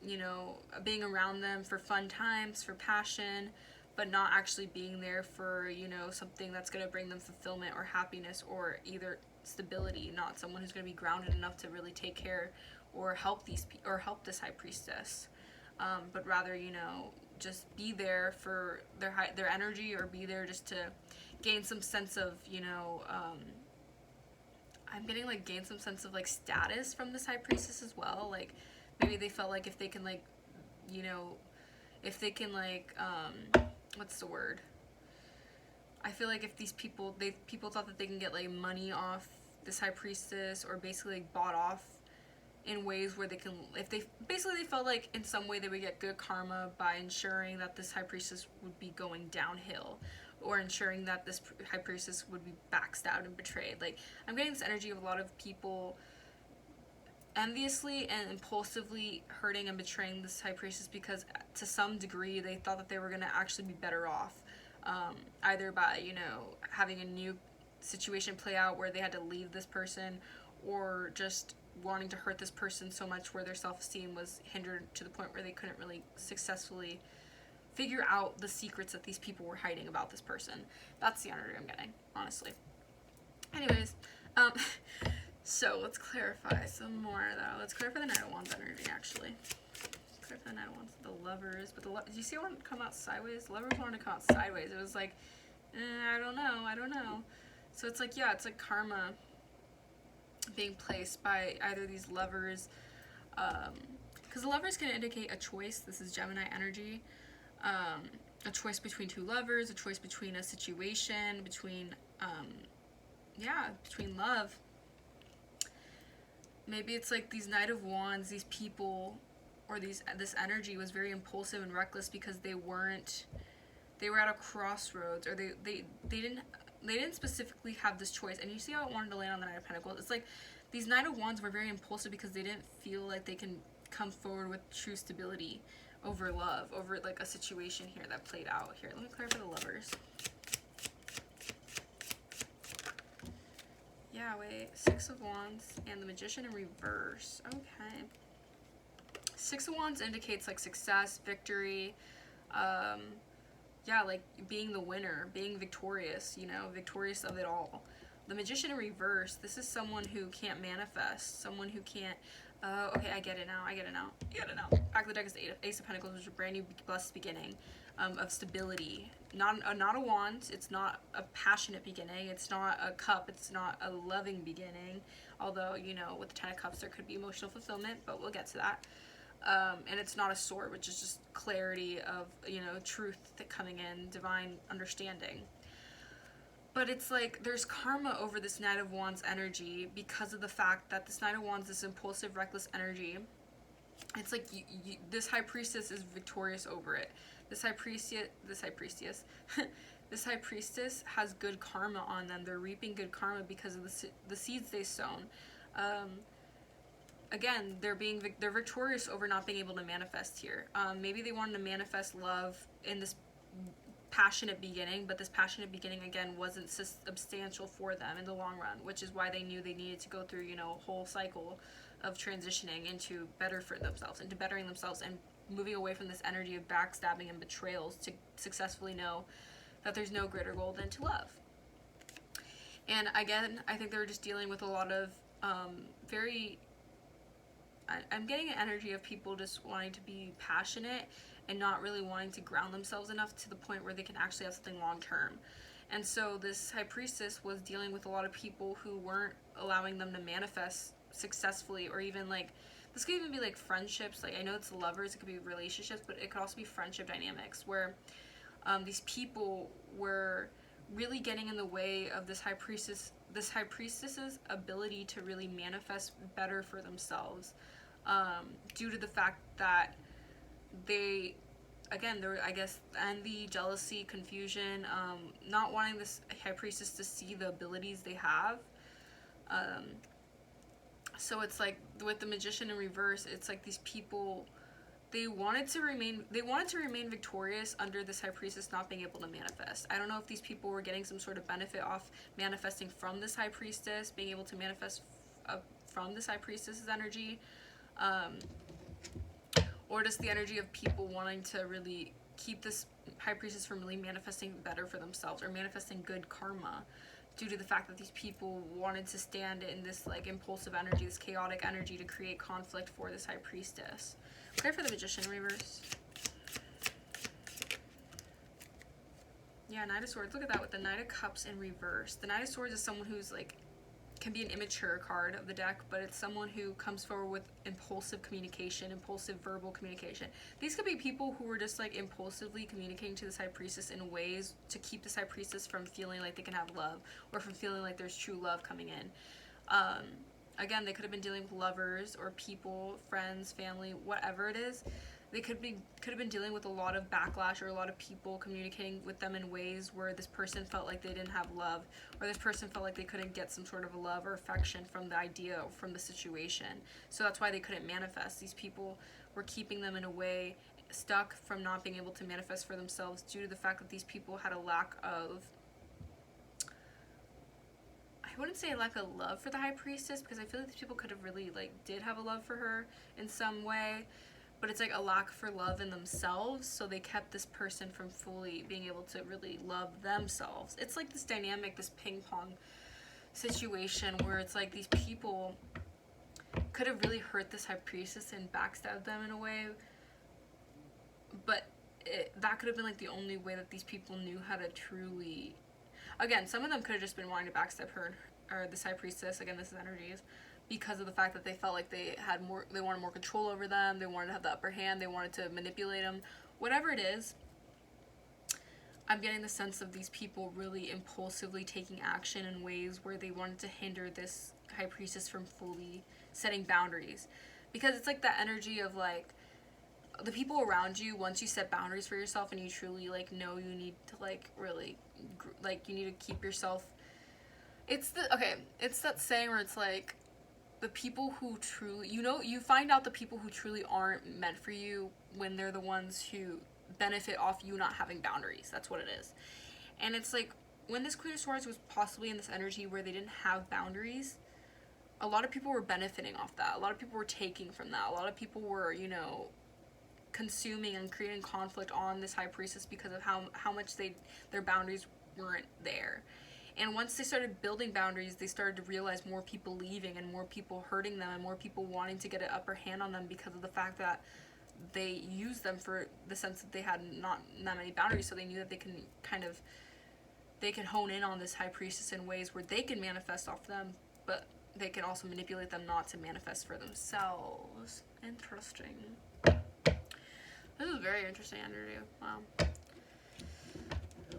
you know, being around them for fun times, for passion, but not actually being there for, you know, something that's going to bring them fulfillment or happiness, or either stability. Not someone who's going to be grounded enough to really take care or help this high priestess, but rather, you know, just be there for their energy, or be there just to gain some sense of, you know, I'm getting like gain some sense of like status from this high priestess as well. Like maybe they felt like if they can like, you know, if they can like, what's the word? I feel like if these people thought that they can get like money off this high priestess, or basically like bought off in ways where they can, if they basically they felt like in some way they would get good karma by ensuring that this high priestess would be going downhill, or ensuring that this high priestess would be backstabbed and betrayed. Like, I'm getting this energy of a lot of people enviously and impulsively hurting and betraying this high priestess because to some degree they thought that they were going to actually be better off, either by, you know, having a new situation play out where they had to leave this person, or just wanting to hurt this person so much where their self-esteem was hindered to the point where they couldn't really successfully figure out the secrets that these people were hiding about this person. That's the energy I'm getting, honestly. Anyways, so let's clarify some more though. Let's clarify the Knight of Wands energy, actually. Let's clarify the Knight of Wands, the Lovers. But did you see I wanted to come out sideways? The Lovers wanted to come out sideways. It was like, I don't know. So it's like, yeah, it's like karma being placed by either these lovers, because the Lovers can indicate a choice. This is Gemini energy. A choice between two lovers, a choice between a situation, between love. Maybe it's like these Knight of Wands, these people, or this energy was very impulsive and reckless because they were at a crossroads, or they didn't specifically have this choice. And you see how it wanted to land on the Knight of Pentacles? It's like these Knight of Wands were very impulsive because they didn't feel like they can come forward with true stability over love, over like a situation here that played out here. Let me clarify the Lovers. Yeah, wait. Six of Wands and the Magician in reverse. Okay. Six of Wands indicates like success, victory, yeah, like being the winner, being victorious, you know, victorious of it all. The Magician in reverse, this is someone who can't manifest, someone who can't, okay, I get it now. Back of the deck is the Ace of Pentacles, which is a brand new blessed beginning, of stability. Not a wand, it's not a passionate beginning, it's not a cup, it's not a loving beginning, although, you know, with the Ten of Cups there could be emotional fulfillment, but we'll get to that. And it's not a sword, which is just clarity of, you know, truth coming in, divine understanding. But it's like there's karma over this Knight of Wands energy because of the fact that this Knight of Wands, this impulsive, reckless energy, it's like this high priestess is victorious over it. This high priestess has good karma on them. They're reaping good karma because of the seeds they've sown. Again, they're victorious over not being able to manifest here. Maybe they wanted to manifest love in this passionate beginning, but this passionate beginning again wasn't substantial for them in the long run, which is why they knew they needed to go through, you know, a whole cycle of transitioning into better for themselves, into bettering themselves, and moving away from this energy of backstabbing and betrayals to successfully know that there's no greater goal than to love. And again, I think they're just dealing with a lot of I'm getting an energy of people just wanting to be passionate and not really wanting to ground themselves enough to the point where they can actually have something long term. And so this high priestess was dealing with a lot of people who weren't allowing them to manifest successfully, or even like, this could even be like friendships. Like, I know it's lovers, it could be relationships, but it could also be friendship dynamics where these people were really getting in the way of this high priestess's ability to really manifest better for themselves, due to the fact that they, again, there, I guess, envy, jealousy, confusion, not wanting this high priestess to see the abilities they have. So it's like with the Magician in reverse, it's like these people, they wanted to remain victorious under this high priestess not being able to manifest. I don't know if these people were getting some sort of benefit off manifesting from this high priestess, being able to manifest from this high priestess's energy, or just the energy of people wanting to really keep this high priestess from really manifesting better for themselves, or manifesting good karma, due to the fact that these people wanted to stand in this like impulsive energy, this chaotic energy, to create conflict for this high priestess. Okay, for the Magician in reverse. Yeah, Knight of Swords. Look at that with the Knight of Cups in reverse. The Knight of Swords is someone who's like, can be an immature card of the deck, but it's someone who comes forward with impulsive communication, impulsive verbal communication. These could be people who were just like impulsively communicating to this high priestess in ways to keep this high priestess from feeling like they can have love, or from feeling like there's true love coming in. again, they could have been dealing with lovers or people, friends, family, whatever it is. They could have been dealing with a lot of backlash, or a lot of people communicating with them in ways where this person felt like they didn't have love, or this person felt like they couldn't get some sort of love or affection from the idea or from the situation. So that's why they couldn't manifest. These people were keeping them in a way stuck from not being able to manifest for themselves due to the fact that these people had a lack of, I wouldn't say a lack of love for the high priestess, because I feel like these people could have really like did have a love for her in some way, but it's like a lack for love in themselves, so they kept this person from fully being able to really love themselves. It's like this dynamic, this ping pong situation where it's like these people could have really hurt this high priestess and backstabbed them in a way, but that could have been like the only way that these people knew how to truly, again, some of them could have just been wanting to backstab her, or this high priestess, again, this is energies, because of the fact that they felt like they wanted more control over them, they wanted to have the upper hand, they wanted to manipulate them, whatever it is. I'm getting the sense of these people really impulsively taking action in ways where they wanted to hinder this high priestess from fully setting boundaries, because it's like that energy of like the people around you, once you set boundaries for yourself and you truly like know you need to like really like you need to keep yourself, it's that saying where it's like the people who truly, you find out the people who truly aren't meant for you when they're the ones who benefit off you not having boundaries. That's what it is. And it's like when this Queen of Swords was possibly in this energy where they didn't have boundaries, a lot of people were benefiting off that. A lot of people were taking from that. A lot of people were, consuming and creating conflict on this high priestess because of how much their boundaries weren't there. And once they started building boundaries, they started to realize more people leaving and more people hurting them and more people wanting to get an upper hand on them because of the fact that they used them for the sense that they had not that many boundaries. So they knew that they can hone in on this high priestess in ways where they can manifest off them, but they can also manipulate them not to manifest for themselves. Interesting. This is very interesting energy. Wow.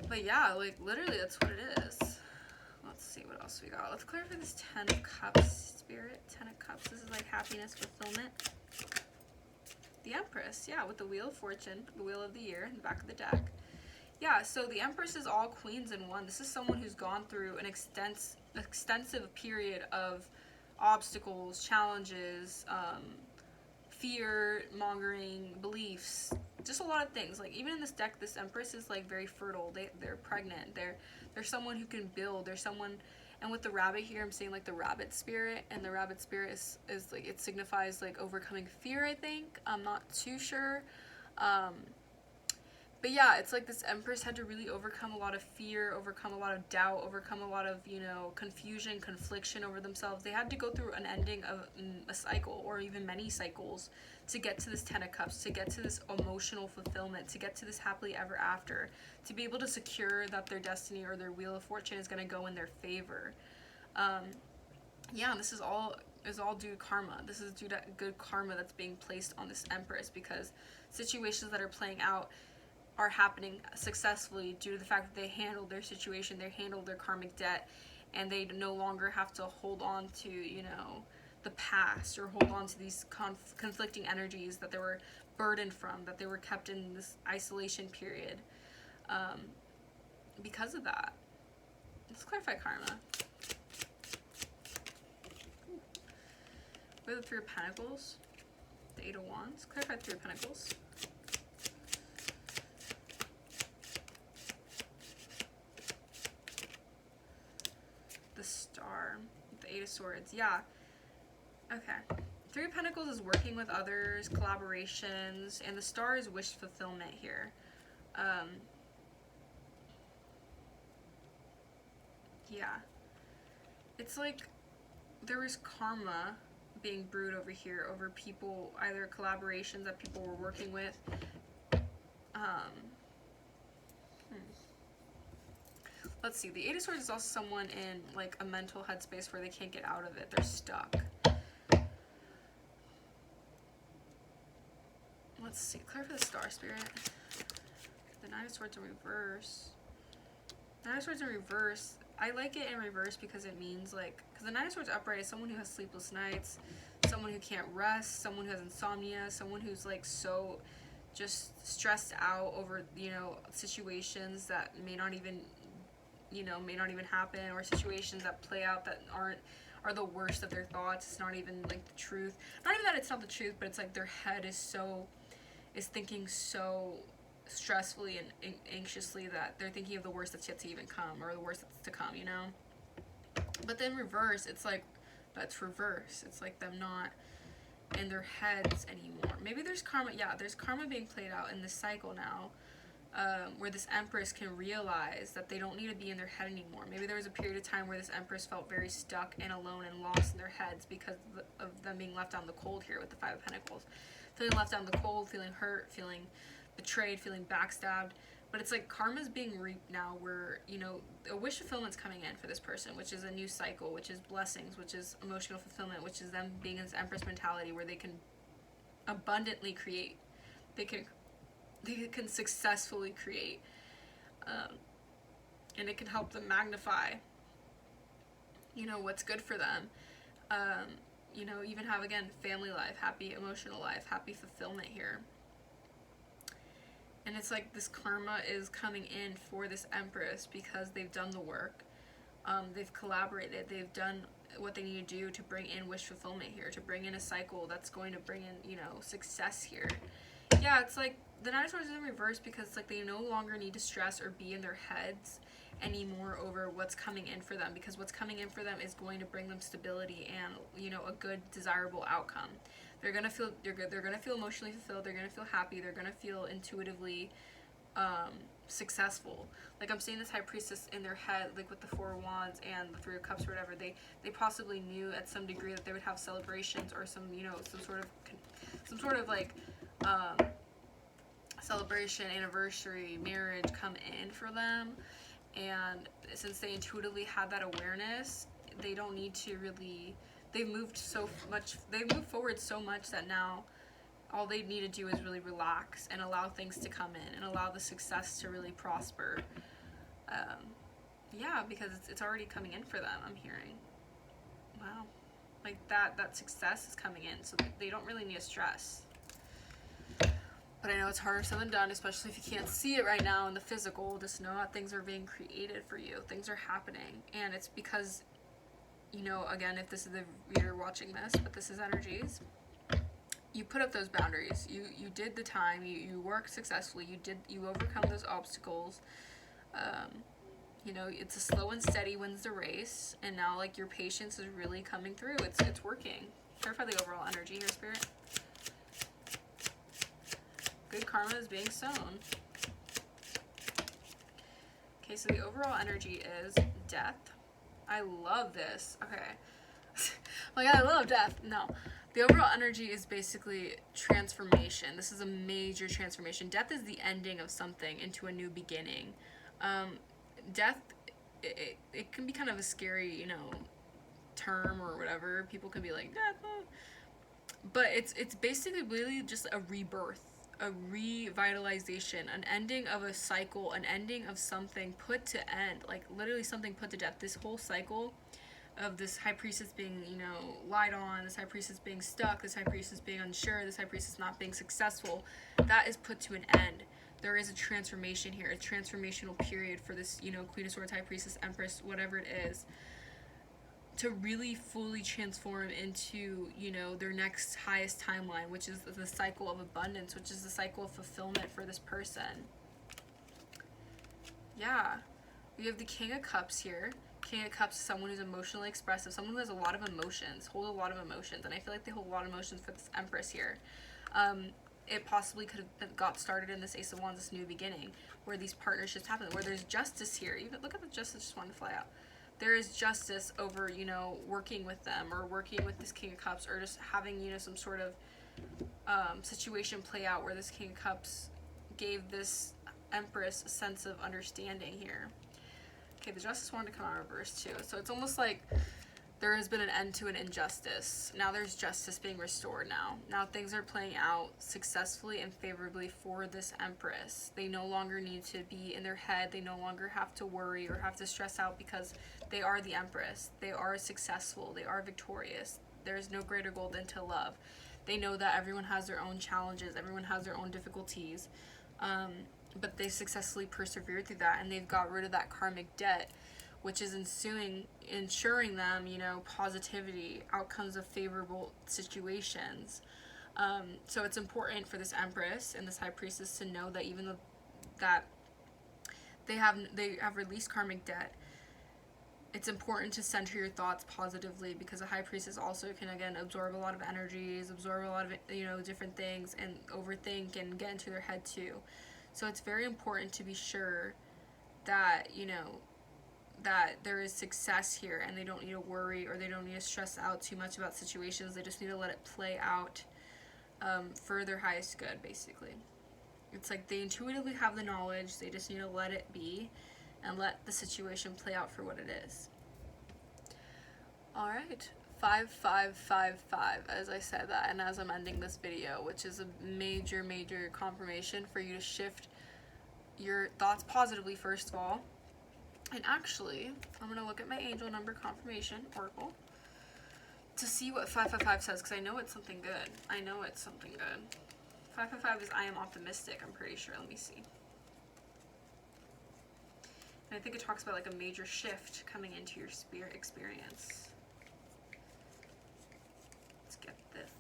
But yeah, like literally that's what it is. Let's see what else we got. Let's clarify this 10 of Cups, Spirit. 10 of Cups. This is like happiness, fulfillment. The Empress, yeah, with the Wheel of Fortune, the Wheel of the Year in the back of the deck. Yeah, so the Empress is all queens in one. This is someone who's gone through an extensive period of obstacles, challenges, fear mongering, beliefs, just a lot of things. Like even in this deck, this Empress is like very fertile. They're pregnant. They're someone who can build. They're someone, and with the rabbit here, I'm seeing like the rabbit spirit, and the rabbit spirit is like, it signifies like overcoming fear, I think. I'm not too sure. But yeah, it's like this Empress had to really overcome a lot of fear, overcome a lot of doubt, overcome a lot of, confusion, confliction over themselves. They had to go through an ending of a cycle, or even many cycles, to get to this 10 of Cups, to get to this emotional fulfillment, to get to this happily ever after, to be able to secure that their destiny or their Wheel of Fortune is going to go in their favor. Yeah, this is all due to karma. This is due to good karma that's being placed on this Empress, because situations that are playing out are happening successfully due to the fact that they handled their situation, they handled their karmic debt, and they no longer have to hold on to, the past, or hold on to these conflicting energies that they were burdened from, that they were kept in this isolation period because of that. Let's clarify karma. We have the Three of Pentacles, the Eight of Wands. Clarify Three of Pentacles. The Star, the Eight of Swords. Yeah. Okay. Three of Pentacles is working with others, collaborations, and the Star is wish fulfillment here. Yeah. It's like there was karma being brewed over here, over people, either collaborations that people were working with. Let's see, the Eight of Swords is also someone in like a mental headspace where they can't get out of it. They're stuck. Let's see, clarify the Star Spirit. The Nine of Swords in reverse. Nine of Swords in reverse I like it in reverse because it means like, because the Nine of Swords upright is someone who has sleepless nights, someone who can't rest, someone who has insomnia, someone who's like so just stressed out over, you know, situations that may not even, you know, may not even happen, or situations that play out that are the worst of their thoughts. It's not even like the truth. Not even that it's not the truth, but it's like their head is thinking so stressfully and anxiously that they're thinking of the worst that's yet to even come, or the worst that's to come, you know? But then reverse, it's like, that's reverse. It's like them not in their heads anymore. Maybe there's karma, yeah, there's karma being played out in this cycle now, where this Empress can realize that they don't need to be in their head anymore. Maybe there was a period of time where this Empress felt very stuck and alone and lost in their heads because of them being left out in the cold here with the Five of Pentacles. Feeling left out in the cold, feeling hurt, feeling betrayed, feeling backstabbed. But it's like karma's being reaped now, where, you know, a wish fulfillment's coming in for this person, which is a new cycle, which is blessings, which is emotional fulfillment, which is them being in this Empress mentality where they can abundantly create. They can successfully create. And it can help them magnify, you know, what's good for them. You know, even have, again, family life, happy emotional life, happy fulfillment here. And it's like this karma is coming in for this Empress because they've done the work. They've collaborated. They've done what they need to do to bring in wish fulfillment here, to bring in a cycle that's going to bring in, you know, success here. Yeah, it's like the Nine of Swords is in reverse because it's like they no longer need to stress or be in their heads anymore over what's coming in for them, because what's coming in for them is going to bring them stability and, you know, a good, desirable outcome. They're gonna feel they're gonna feel emotionally fulfilled. They're gonna feel happy. They're gonna feel intuitively successful. Like I'm seeing this High Priestess in their head, like with the Four of Wands and the Three of Cups or whatever. They possibly knew at some degree that they would have celebrations or some, you know, some sort of like celebration, anniversary, marriage come in for them. And since they intuitively had that awareness, they don't need to really, they've moved forward so much that now all they need to do is really relax and allow things to come in and allow the success to really prosper. Yeah, because it's already coming in for them, I'm hearing. Wow. Like that success is coming in, so they don't really need to stress. But I know it's harder said than done, especially if you can't see it right now in the physical. Just know that things are being created for you. Things are happening. And it's because, you know, again, if this is the reader watching this, but this is energies, you put up those boundaries. You did the time. You worked successfully. You overcome those obstacles. You know, it's a slow and steady wins the race. And now, like, your patience is really coming through. It's working. Clarify the overall energy here, Spirit. Good karma is being sown. Okay, so the overall energy is death. I love this. Okay. Like, I love death. No. The overall energy is basically transformation. This is a major transformation. Death is the ending of something into a new beginning. Death, it can be kind of a scary, you know, term or whatever. People can be like, death. But it's basically really just a rebirth. A revitalization, an ending of a cycle, an ending of something put to end, like literally something put to death. This whole cycle of this High Priestess being, you know, lied on, this High Priestess being stuck, this High Priestess being unsure, this High Priestess not being successful, that is put to an end. There is a transformation here, a transformational period for this, you know, Queen of Swords, High Priestess, Empress, whatever it is, to really fully transform into, you know, their next highest timeline, which is the cycle of abundance, which is the cycle of fulfillment for this person. Yeah. We have the King of Cups here. King of Cups is someone who's emotionally expressive, someone who has a lot of emotions, hold a lot of emotions, and I feel like they hold a lot of emotions for this Empress here. It possibly could have got started in this Ace of Wands, this new beginning, where these partnerships happen, where there's justice here. Even look at the justice just wanted to fly out. There is justice over, you know, working with them or working with this King of Cups, or just having, you know, some sort of situation play out where this King of Cups gave this Empress a sense of understanding here. Okay, the Justice wanted to come out reverse too. So it's almost like there has been an end to an injustice. Now there's justice being restored now. Now things are playing out successfully and favorably for this Empress. They no longer need to be in their head. They no longer have to worry or have to stress out because they are the Empress. They are successful. They are victorious. There is no greater goal than to love. They know that everyone has their own challenges. Everyone has their own difficulties. But they successfully persevered through that, and they've got rid of that karmic debt, which is ensuring them, you know, positivity, outcomes of favorable situations. So it's important for this Empress and this High Priestess to know that even though that they have released karmic debt, it's important to center your thoughts positively, because a High Priestess also can, again, absorb a lot of energies, absorb a lot of, you know, different things, and overthink and get into their head too. So it's very important to be sure that, you know, that there is success here, and they don't need to worry or they don't need to stress out too much about situations. They just need to let it play out for their highest good, basically. It's like they intuitively have the knowledge, they just need to let it be and let the situation play out for what it is. Alright, 5555, as I said that, and as I'm ending this video, which is a major confirmation for you to shift your thoughts positively, first of all. And actually, I'm going to look at my angel number confirmation oracle to see what 555 says, because I know it's something good. I know it's something good. 555 is I am optimistic, I'm pretty sure. Let me see. And I think it talks about like a major shift coming into your spirit experience. Let's get this.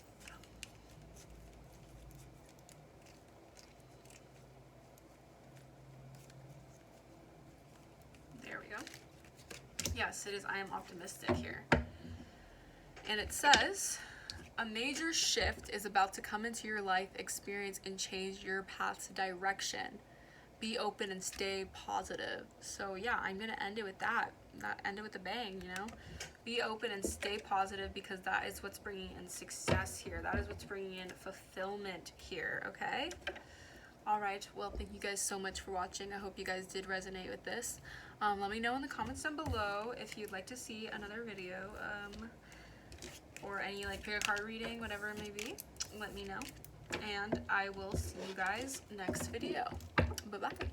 There we go. Yes, it is I am optimistic here. And it says, a major shift is about to come into your life, experience, and change your path's direction. Be open and stay positive. So yeah, I'm going to end it with that. End it with a bang, you know? Be open and stay positive, because that is what's bringing in success here. That is what's bringing in fulfillment here, okay? Alright, well, thank you guys so much for watching. I hope you guys did resonate with this. Let me know in the comments down below if you'd like to see another video, or any like tarot card reading, whatever it may be. Let me know. And I will see you guys next video. Bye-bye.